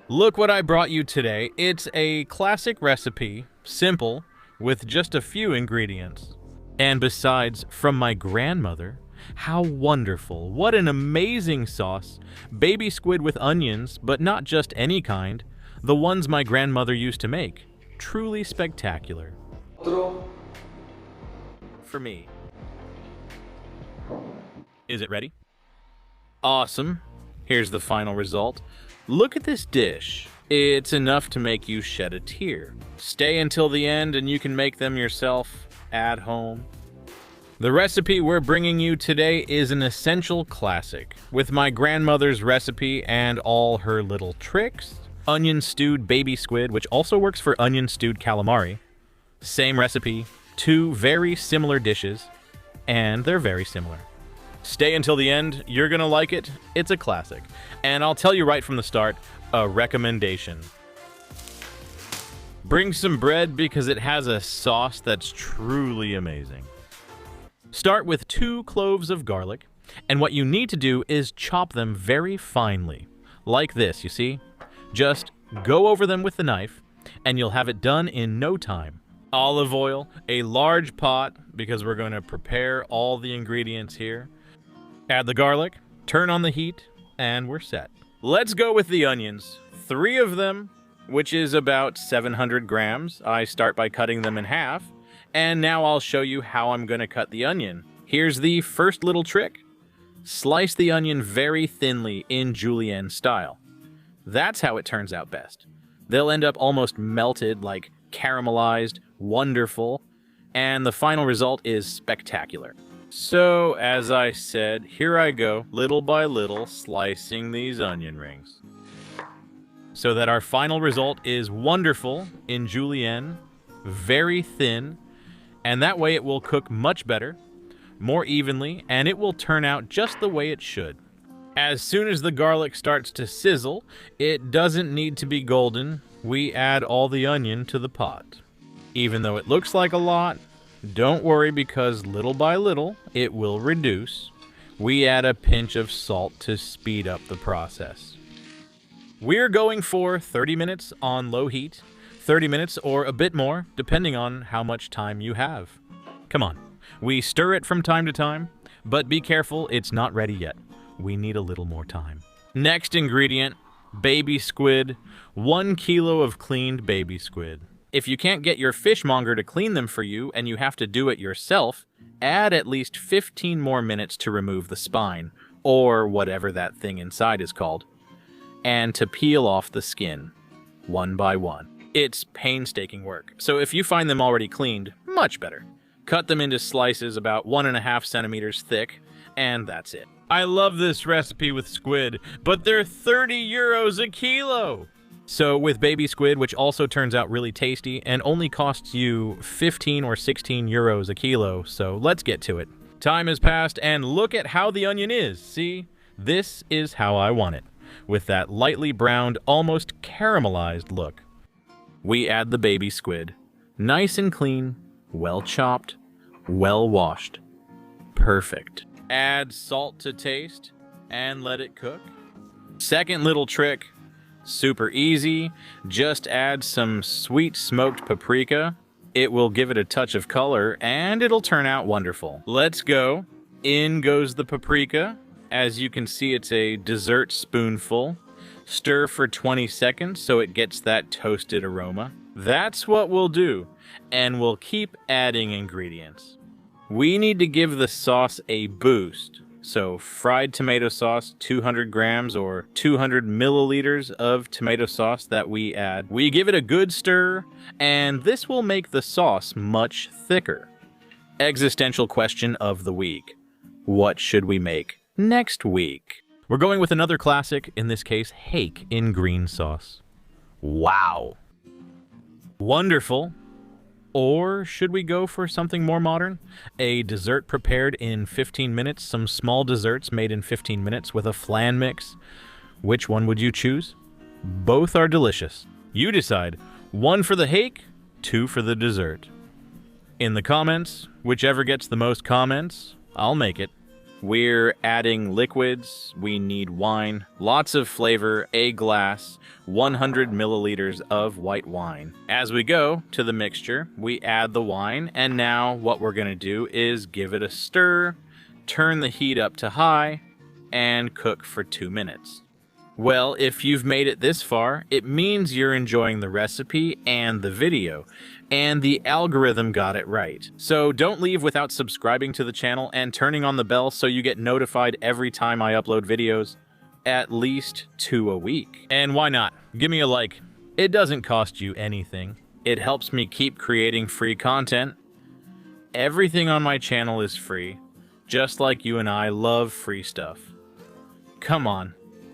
Look what I brought you today. It's a classic recipe, simple, with just a few ingredients. And besides, from my grandmother, how wonderful, what an amazing sauce. Baby squid with onions, but not just any kind, the ones my grandmother used to make. Truly spectacular. For me. Is it ready? Awesome. Here's the final result. Look at this dish. It's enough to make you shed a tear. Stay until the end and you can make them yourself at home. The recipe we're bringing you today is an essential classic. With my grandmother's recipe and all her little tricks. Onion stewed baby squid, which also works for onion stewed calamari. Same recipe, two very similar dishes, and they're very similar. Stay until the end, you're gonna like it. It's a classic. And I'll tell you right from the start, a recommendation. Bring some bread because it has a sauce that's truly amazing. Start with 2 cloves of garlic, and what you need to do is chop them very finely. Like this, you see? Just go over them with the knife, and you'll have it done in no time. Olive oil, a large pot, because we're going to prepare all the ingredients here. Add the garlic, turn on the heat, and we're set. Let's go with the onions. 3 of them, which is about 700 grams. I start by cutting them in half, and now I'll show you how I'm going to cut the onion. Here's the first little trick. Slice the onion very thinly in julienne style. That's how it turns out best. They'll end up almost melted, like caramelized, wonderful, and the final result is spectacular. So, as I said, here I go, little by little, slicing these onion rings. So that our final result is wonderful in julienne, very thin, and that way it will cook much better, more evenly, and it will turn out just the way it should. As soon as the garlic starts to sizzle, it doesn't need to be golden. We add all the onion to the pot. Even though it looks like a lot, don't worry because little by little, it will reduce. We add a pinch of salt to speed up the process. We're going for 30 minutes on low heat, 30 minutes or a bit more, depending on how much time you have. Come on, we stir it from time to time, but be careful, it's not ready yet. We need a little more time. Next ingredient, baby squid, 1 kilo of cleaned baby squid. If you can't get your fishmonger to clean them for you and you have to do it yourself, add at least 15 more minutes to remove the spine, or whatever that thing inside is called, and to peel off the skin, one by one. It's painstaking work, so if you find them already cleaned, much better. Cut them into slices about 1.5 centimeters thick, and that's it. I love this recipe with squid, but they're 30 euros a kilo! So with baby squid, which also turns out really tasty and only costs you 15 or 16 euros a kilo, so let's get to it. Time has passed and look at how the onion is. See, this is how I want it, with that lightly browned, almost caramelized look. We add the baby squid, nice and clean, well chopped, well washed. Perfect. Add salt to taste and let it cook. Second little trick, super easy, just add some sweet smoked paprika. It will give it a touch of color and it'll turn out wonderful. Let's go. In goes the paprika. As you can see, it's a dessert spoonful. Stir for 20 seconds so it gets that toasted aroma. That's what we'll do, and we'll keep adding ingredients. We need to give the sauce a boost. So fried tomato sauce, 200 grams or 200 milliliters of tomato sauce that we add. We give it a good stir, and this will make the sauce much thicker. Existential question of the week. What should we make next week? We're going with another classic, in this case, hake in green sauce. Wow. Wonderful. Or should we go for something more modern? A dessert prepared in 15 minutes, some small desserts made in 15 minutes with a flan mix. Which one would you choose? Both are delicious. You decide. 1 for the hake, 2 for the dessert. In the comments, whichever gets the most comments, I'll make it. We're adding liquids. We need wine, lots of flavor, a glass, 100 milliliters of white wine. As we go to the mixture, we add the wine, and now what we're going to do is give it a stir, turn the heat up to high, and cook for 2 minutes. Well, if you've made it this far, it means you're enjoying the recipe and the video, and the algorithm got it right. So don't leave without subscribing to the channel and turning on the bell so you get notified every time I upload videos, at least 2 a week. And why not? Give me a like. It doesn't cost you anything. It helps me keep creating free content. Everything on my channel is free, just like you and I love free stuff. Come on.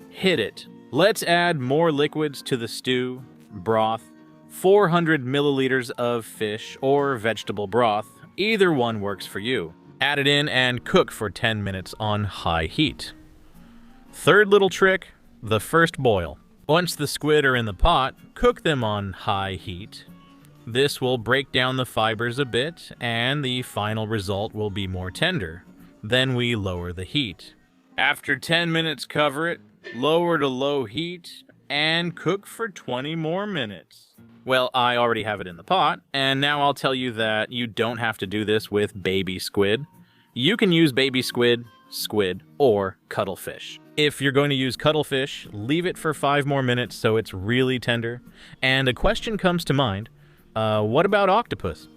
Hit it. Let's add more liquids to the stew, broth, 400 milliliters of fish or vegetable broth. Either one works for you. Add it in and cook for 10 minutes on high heat. Third little trick, the first boil. Once the squid are in the pot, cook them on high heat. This will break down the fibers a bit and the final result will be more tender. Then we lower the heat. After 10 minutes, cover it. Lower to low heat, and cook for 20 more minutes. Well, I already have it in the pot, and now I'll tell you that you don't have to do this with baby squid. You can use baby squid, or cuttlefish. If you're going to use cuttlefish, leave it for 5 more minutes so it's really tender. And a question comes to mind, what about octopus?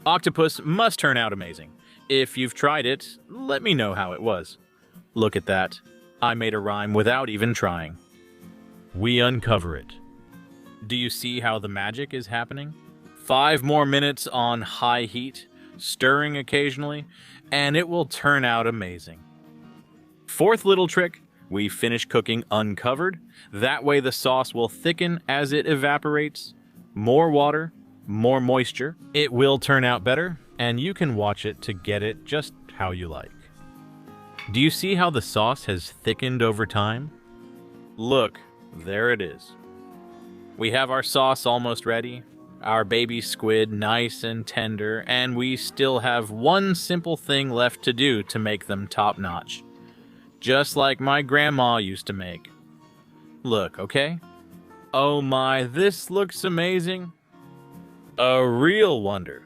Octopus must turn out amazing. If you've tried it, let me know how it was. Look at that. I made a rhyme without even trying. We uncover it. Do you see how the magic is happening? 5 more minutes on high heat, stirring occasionally, and it will turn out amazing. Fourth little trick, we finish cooking uncovered. That way the sauce will thicken as it evaporates. More water, more moisture. It will turn out better, and you can watch it to get it just how you like. Do you see how the sauce has thickened over time? Look, there it is. We have our sauce almost ready, our baby squid nice and tender, and we still have one simple thing left to do to make them top-notch. Just like my grandma used to make. Look, okay? Oh my, this looks amazing. A real wonder.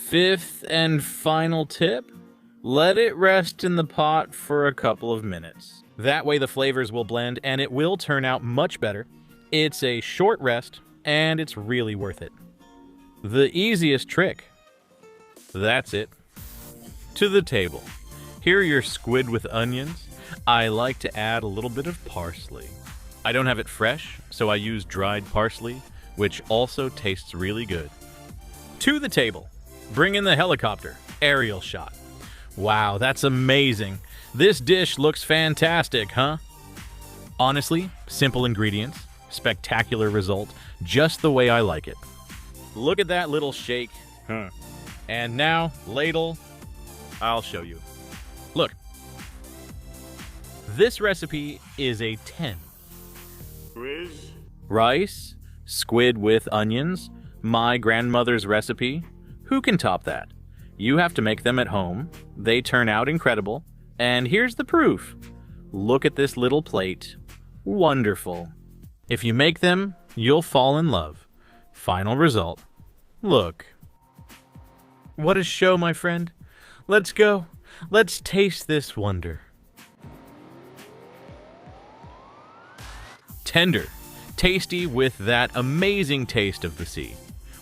Fifth and final tip? Let it rest in the pot for a couple of minutes. That way the flavors will blend and it will turn out much better. It's a short rest and it's really worth it. The easiest trick. That's it. To the table. Here are your squid with onions. I like to add a little bit of parsley. I don't have it fresh, so I use dried parsley, which also tastes really good. To the table. Bring in the helicopter. Aerial shot. Wow, that's amazing. This dish looks fantastic, huh? Honestly, simple ingredients, spectacular result, just the way I like it. Look at that little shake. Huh. And now, ladle. I'll show you. Look. This recipe is a 10. Rice, squid with onions, my grandmother's recipe. Who can top that? You have to make them at home. They turn out incredible. And here's the proof. Look at this little plate. Wonderful. If you make them, you'll fall in love. Final result. Look. What a show, my friend. Let's go. Let's taste this wonder. Tender. Tasty with that amazing taste of the sea.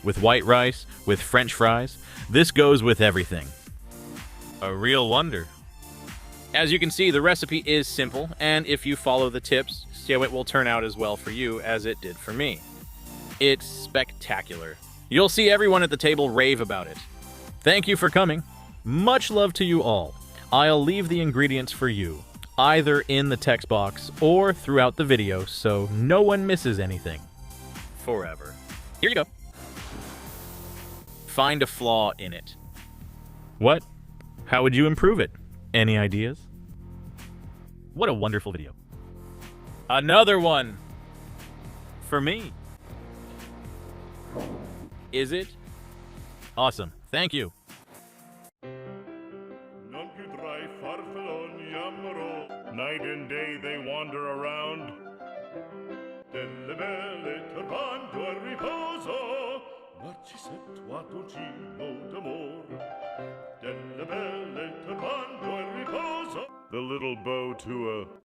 With white rice, with French fries, this goes with everything. A real wonder. As you can see, the recipe is simple, and if you follow the tips, so it will turn out as well for you as it did for me. It's spectacular. You'll see everyone at the table rave about it. Thank you for coming. Much love to you all. I'll leave the ingredients for you, either in the text box or throughout the video, so no one misses anything. Forever. Here you go. Find a flaw in it. What? How would you improve it? Any ideas? What a wonderful video. Another one! For me. Is it? Awesome. Thank you. Non più tra i farfalloni mattoncino d'amore, delle belle turbando e riposo. The little bow to a